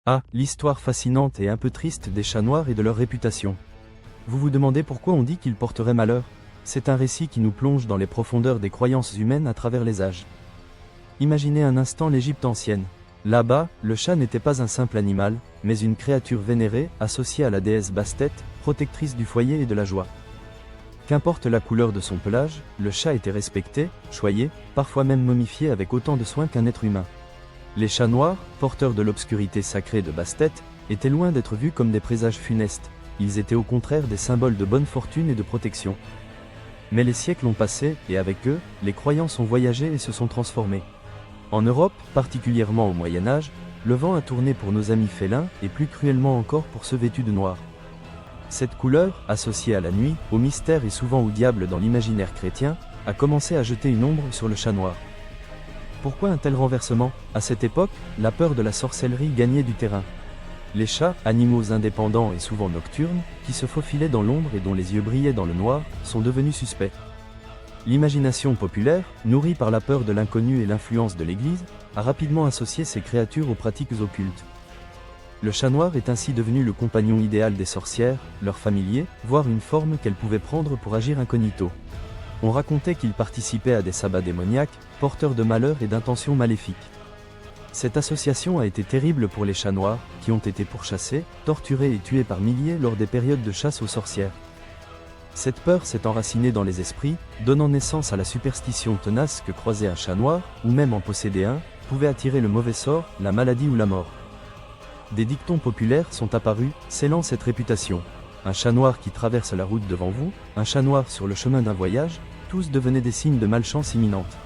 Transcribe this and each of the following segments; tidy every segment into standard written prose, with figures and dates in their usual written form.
Ah, l'histoire fascinante et un peu triste des chats noirs et de leur réputation. Vous vous demandez pourquoi on dit qu'ils porteraient malheur? C'est un récit qui nous plonge dans les profondeurs des croyances humaines à travers les âges. Imaginez un instant l'Égypte ancienne. Là-bas, le chat n'était pas un simple animal, mais une créature vénérée, associée à la déesse Bastet, protectrice du foyer et de la joie. Qu'importe la couleur de son pelage, le chat était respecté, choyé, parfois même momifié avec autant de soin qu'un être humain. Les chats noirs, porteurs de l'obscurité sacrée de Bastet, étaient loin d'être vus comme des présages funestes, ils étaient au contraire des symboles de bonne fortune et de protection. Mais les siècles ont passé, et avec eux, les croyances ont voyagé et se sont transformées. En Europe, particulièrement au Moyen-Âge, le vent a tourné pour nos amis félins, et plus cruellement encore pour ceux vêtus de noir. Cette couleur, associée à la nuit, au mystère et souvent au diable dans l'imaginaire chrétien, a commencé à jeter une ombre sur le chat noir. Pourquoi un tel renversement? À cette époque, la peur de la sorcellerie gagnait du terrain. Les chats, animaux indépendants et souvent nocturnes, qui se faufilaient dans l'ombre et dont les yeux brillaient dans le noir, sont devenus suspects. L'imagination populaire, nourrie par la peur de l'inconnu et l'influence de l'Église, a rapidement associé ces créatures aux pratiques occultes. Le chat noir est ainsi devenu le compagnon idéal des sorcières, leurs familiers, voire une forme qu'elles pouvaient prendre pour agir incognito. On racontait qu'il participait à des sabbats démoniaques, porteurs de malheur et d'intentions maléfiques. Cette association a été terrible pour les chats noirs, qui ont été pourchassés, torturés et tués par milliers lors des périodes de chasse aux sorcières. Cette peur s'est enracinée dans les esprits, donnant naissance à la superstition tenace que croiser un chat noir, ou même en posséder un, pouvait attirer le mauvais sort, la maladie ou la mort. Des dictons populaires sont apparus, scellant cette réputation. Un chat noir qui traverse la route devant vous, un chat noir sur le chemin d'un voyage, tous devenaient des signes de malchance imminente.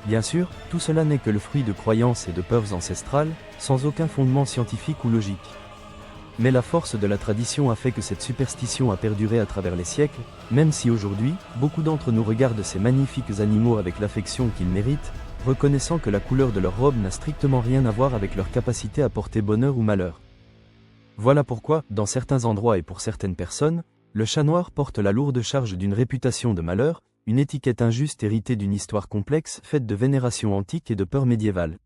Bien sûr, tout cela n'est que le fruit de croyances et de peurs ancestrales, sans aucun fondement scientifique ou logique. Mais la force de la tradition a fait que cette superstition a perduré à travers les siècles, même si aujourd'hui, beaucoup d'entre nous regardent ces magnifiques animaux avec l'affection qu'ils méritent, reconnaissant que la couleur de leur robe n'a strictement rien à voir avec leur capacité à porter bonheur ou malheur. Voilà pourquoi, dans certains endroits et pour certaines personnes, le chat noir porte la lourde charge d'une réputation de malheur, une étiquette injuste héritée d'une histoire complexe faite de vénération antique et de peur médiévale.